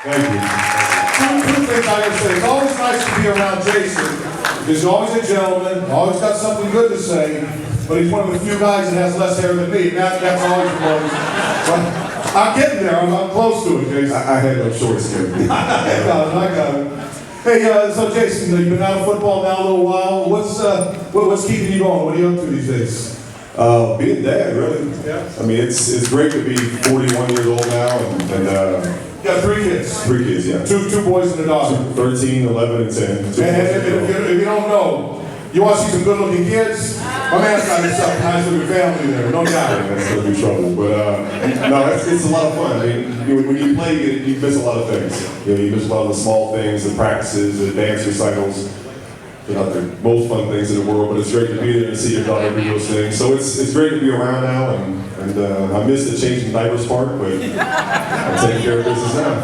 Thank you. Two things I would say. It's always nice to be around Jason. He's always a gentleman, always got something good to say, but he's one of the few guys that has less hair than me. That's always a bonus. But I'm getting there. I'm close to it, Jason. I had no choice here. I got it. Hey, so Jason, you've been out of football now a little while. What's keeping you going? What are you up to these days? Being dad, really. Yeah. I mean, it's great to be 41 years old now, and You got 3 kids. 3 kids, yeah. Two boys and a daughter. 13, 11, and 10. And if you don't know, you want to see some good-looking kids? My man's got himself a nice-looking family there, no doubt. That's going to be trouble. But, no, it's a lot of fun. I mean, when you play, you miss a lot of things. You miss a lot of the small things, the practices, the dance recitals. They're not the most fun things in the world, but it's great to be there and see your daughter do those things. So it's great to be around now, and I miss the changing diapers part, but I'm taking care of business now.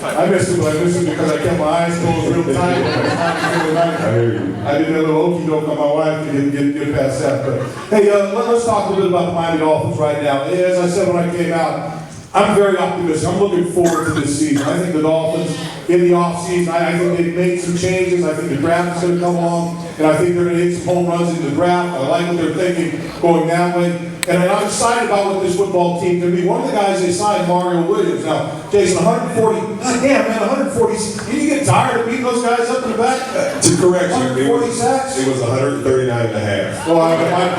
I missed it, but I missed it because I kept my eyes closed real tight. I hear you. I did a little okey doke on my wife to get past that. But hey, let's talk a little bit about the Miami Dolphins right now. As I said when I came out, I'm very optimistic. I'm looking forward to this season. I think the Dolphins, in the offseason, I think they've made some changes. I think the draft is going to come along, and I think they're going to hit some home runs in the draft. I like what they're thinking going that way. And I'm excited about what this football team can be. One of the guys they signed, Mario Williams. Now, Jason, 140, damn man, 140. You get tired of beating those guys up in the back? To correct you, 140 sacks? it was 139 and a half. Well, I might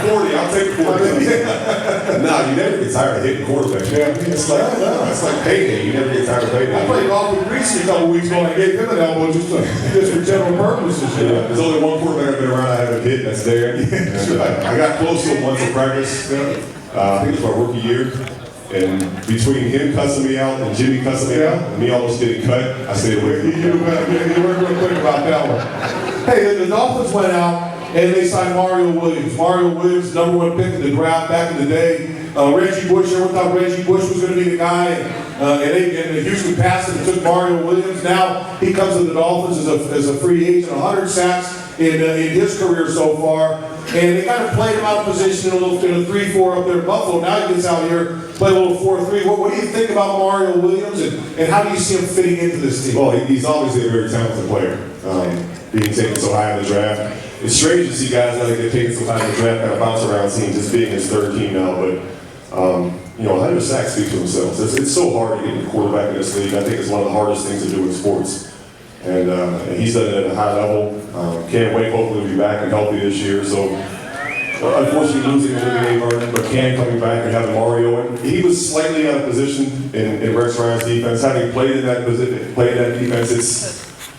40, I'll take 40. No, you never get tired of hitting quarterback. Yeah. It's like payday. You never get tired of payday. I played golf with Reese a couple weeks ago, and I gave him an elbow just for general purposes. Yeah, there's only one quarterback I've been around I haven't hit, that's there. I got close to him once in practice. I think it was my rookie year. And between him cussing me out and Jimmy cussing me out, and me almost getting cut, I stayed away from him. You weren't real quick about that one. Hey, the Dolphins went out and they signed Mario Williams. Mario Williams, #1 pick in the draft back in the day. Reggie Bush, everyone thought Reggie Bush was going to be the guy, and Houston passed it and took Mario Williams. Now he comes to the Dolphins as a free agent, 100 sacks in his career so far. And they kind of played him out of position in a 3-4 up there in Buffalo. Now he gets out here, play a little 4-3. What do you think about Mario Williams, and how do you see him fitting into this team? Well, he's obviously a very talented player, being taken so high in the draft. It's strange to see guys that get taken so high in the draft kind of bounce around teams, just being his 3rd team now. But 100 sacks speak for themselves. It's so hard to get a quarterback in this league. I think it's one of the hardest things to do in sports. And he's done it at a high level. Can't wait. Hopefully he'll be back and healthy this year. So unfortunately losing Olivier Vernon, but coming back and having Mario in. He was slightly out of position in Rex Ryan's defense. Having played in that defense,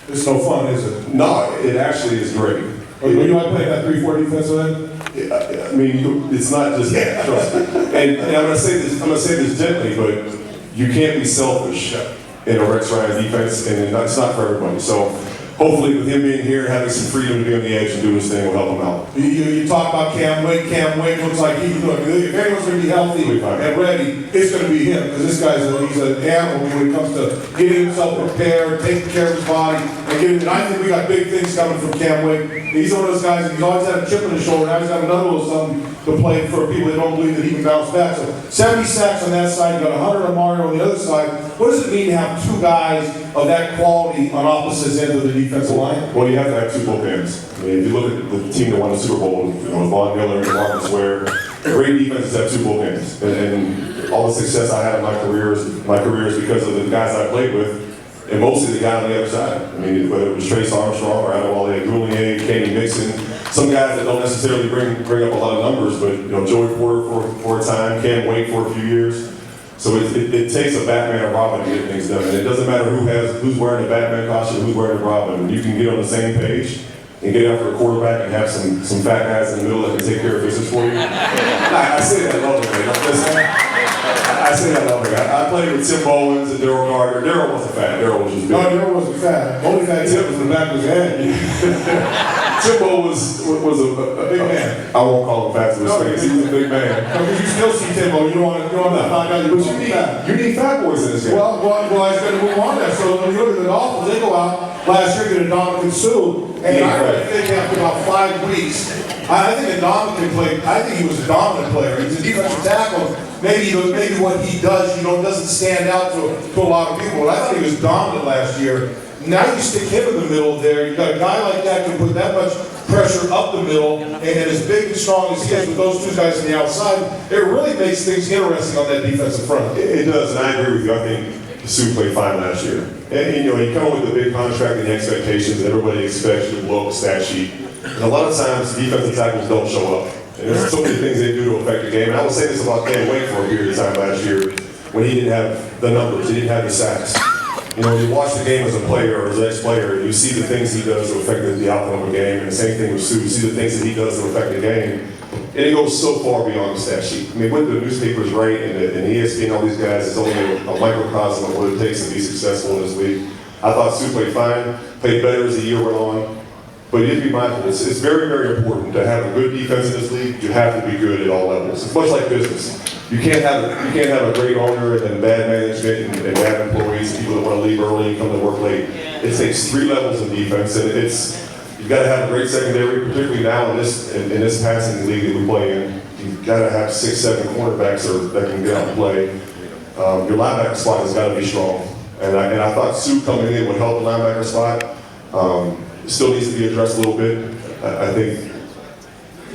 It's no fun, is it? no, it actually is great. You might play that 3-4 defensive end? I mean, it's not just trust me. And I'm gonna say this gently, but you can't be selfish in a Rex Ryan defense, and it's not for everybody. So hopefully with him being here, having some freedom to be on the edge and do his thing will help him out. You talk about Cam Wake. Cam Wake looks like if anyone's going to be healthy and ready, it's going to be him, because this guy's he's an animal when it comes to getting himself prepared, taking care of his body, and I think we got big things coming from Cam Wake. He's one of those guys, he's always had a chip on his shoulder. Now he's got another little something to play for people that don't believe that he can bounce back. So 70 sacks on that side, you got 100 on Mario on the other side. What does it mean to have 2 guys of that quality on opposite ends of the defensive line? Well, you have to have 2 bookends. I mean, if you look at the team that won the Super Bowl, Von Miller and Marcus Ware, great defenses have 2 bookends. And all the success I had in my career is because of the guys I played with, and mostly the guy on the other side. I mean, whether it was Trace Armstrong or Adewale Goulier, Kenny Mixon, some guys that don't necessarily bring up a lot of numbers, but Joey Porter for a time, Cam Wake for a few years. So it takes a Batman and Robin to get things done. And it doesn't matter who's wearing the Batman costume, who's wearing the Robin. You can get on the same page and get after a quarterback and have some fat guys in the middle that can take care of business for you. I say that lovingly. I say that lovingly. I played with Tim Bowens and Daryl Gardner. Daryl wasn't fat. Daryl was just big. No, Daryl wasn't fat. Only fat Tim was in the back of his head. Timbo was a big man. I won't call him fat to his face. He was a big man. Because you still see Timbo, you don't want to find out But you need fat boys in this game. Well, I was going to move on there. So when you look at the Dolphins, they go out last year, get a Dominican Sue, and I really think after about 5 weeks, I think a dominant player. I think he was a dominant player. He's a defensive tackle. Maybe what he does, doesn't stand out to a lot of people. But I thought he was dominant last year. Now you stick him in the middle there. You got a guy like that who can put that much pressure up the middle, and as big and strong as he is with those two guys on the outside, it really makes things interesting on that defensive front. It does, and I agree with you. I think Sue played fine last year. And you come with the big contract and the expectations, and everybody expects you to blow up the stat sheet. And a lot of times, defensive tackles don't show up. And there's so many things they do to affect the game. And I would say this about Cam Wake for a period of time last year, when he didn't have the numbers, he didn't have the sacks. You watch the game as a player or as an ex-player, you see the things he does to affect the outcome of a game, and the same thing with Sue. You see the things that he does to affect the game, and it goes so far beyond the stat sheet. I mean, what the newspapers write and ESPN, all these guys, it's only a microcosm of what it takes to be successful in this league. I thought Sue played fine, played better as the year went on, but you have to be mindful. It's very, very important to have a good defense in this league. You have to be good at all levels. It's much like business. You can't have a great owner and bad management and bad employees and people that want to leave early and come to work late. It takes 3 levels of defense, and you've got to have a great secondary, particularly now in this passing league that we play in. You've got to have 6, 7 cornerbacks that can get out and play. Your linebacker spot has got to be strong, and I thought Sue coming in would help the linebacker spot. It still needs to be addressed a little bit. I think.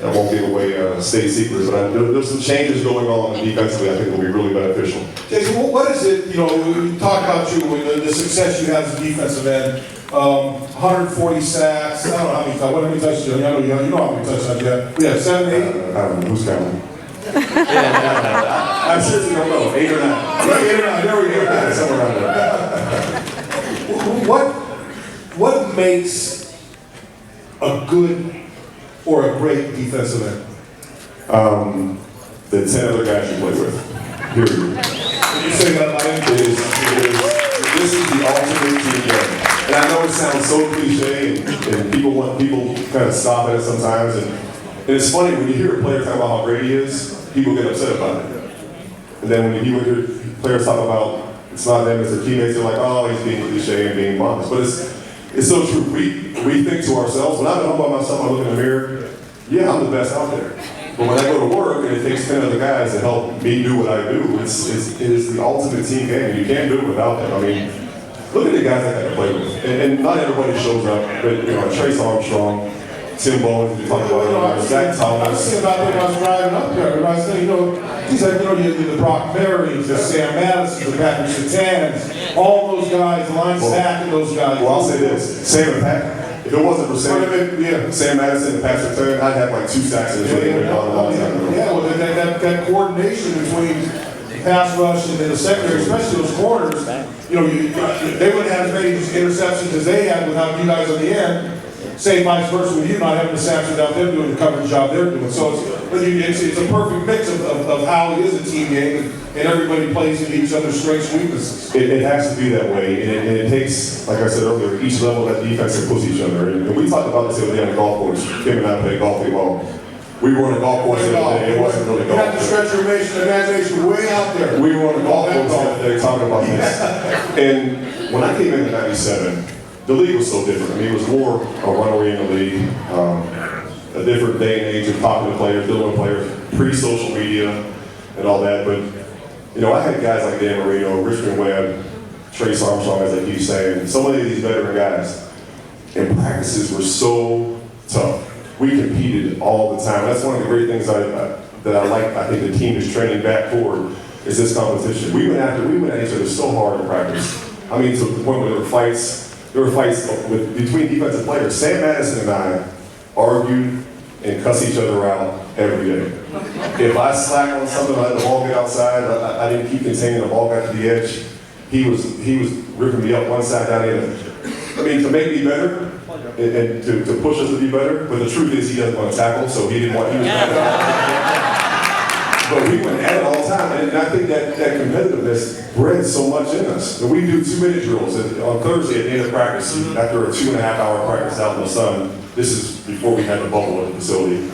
I won't give away state secrets, but there's some changes going on defensively I think will be really beneficial. Jason, what is it, we talk about the success you have as a defensive end, 140 sacks, I don't know how many touches you have, you know how many touchdowns you have. We have 7, 8? I don't know, who's counting? I seriously don't know, 8 or 9. Right, 8 or 9, there we go. Somewhere around there. What makes a good or a great defensive end? The 10 other guys you play with. Period. Did you say that line? This is the ultimate team game. And I know it sounds so cliche, and people kind of stop at it sometimes. And it's funny when you hear a player talk about how great he is, people get upset about it. And then when you hear players talk about it's not them, it's their teammates, they're like, oh, he's being cliche and being modest. But it's so true. We think to ourselves, when I'm at home by myself, I look in the mirror, yeah, I'm the best out there. But when I go to work and it takes 10 other guys to help me do what I do, it is the ultimate team game. You can't do it without them. I mean, look at the guys I got to play with. And not everybody shows up, but Trace Armstrong, Tim Bowens, we talked about Zach Thomas. I was thinking about when I was driving up there. I was thinking, he's like, the Brock Marys, the Sam Madison, the Patrick Surtains, all those guys, Line Sack and those guys. Well, I'll say this, Sam and Pat. If it wasn't for Sam Madison and Patrick Surtain, I'd have like 2 sacks in the game. Yeah, well, that coordination between pass rush and the secondary, especially those corners, they wouldn't have as many interceptions as they had without you guys on the end. Same vice versa with you not having the sacks without them doing the coverage job they're doing. So it's a perfect mix of how it is a team game, and everybody plays into each other's strengths and weaknesses. It has to be that way, and it takes, like I said earlier, each level of that defense to push each other. And we talked about this the other day on the golf course. Kim and I played golf pretty well. We were on a golf course the other day. It wasn't really golf. You have to stretch your imagination way out there. We were on a golf course the other day talking about this. And when I came in 97, the league was so different. I mean, it was more a runaway league, a different day and age of talking to players, dealing with players, pre-social media and all that. But, I had guys like Dan Marino, Richmond Webb, Trace Armstrong, as I keep saying, so many of these veteran guys. And practices were so tough. We competed all the time. That's one of the great things that I like. I think the team is trending back toward is this competition. We went at each other so hard in practice. I mean, to the point where there were fights. Between defensive players. Sam Madison and I argued and cussed each other out every day. If I slacked on something, I let the ball get outside. I didn't keep containing the ball got to the edge. He was ripping me up one side down the other. I mean, to make me better and to push us to be better. But the truth is, he doesn't want to tackle, so he didn't want. He was But we went at it all the time, and I think that competitiveness bred so much in us. And we do 2-minute drills on Thursday at the end of practice, after a 2.5-hour practice out in the sun. This is before we had the bubble at the facility.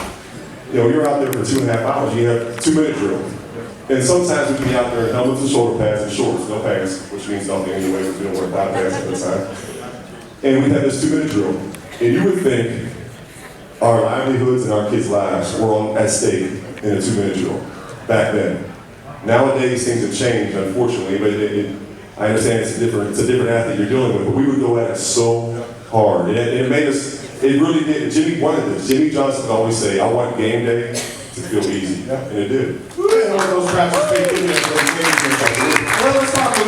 You're out there for 2.5 hours, you have 2-minute drill. And sometimes we can be out there in helmets and shoulder pads and shorts, no pants, which means nothing anyway, because we don't wear without pants at the time. And we had this 2-minute drill. And you would think, our livelihoods and our kids' lives were at stake in a 2-minute drill back then. Nowadays, things have changed, unfortunately, but I understand it's a different athlete you're dealing with, but we would go at it so hard. And it made us, it really did. Jimmy wanted this. Jimmy Johnson would always say, I want game day to feel easy. And it did. Those raps are fake. Well, let's talk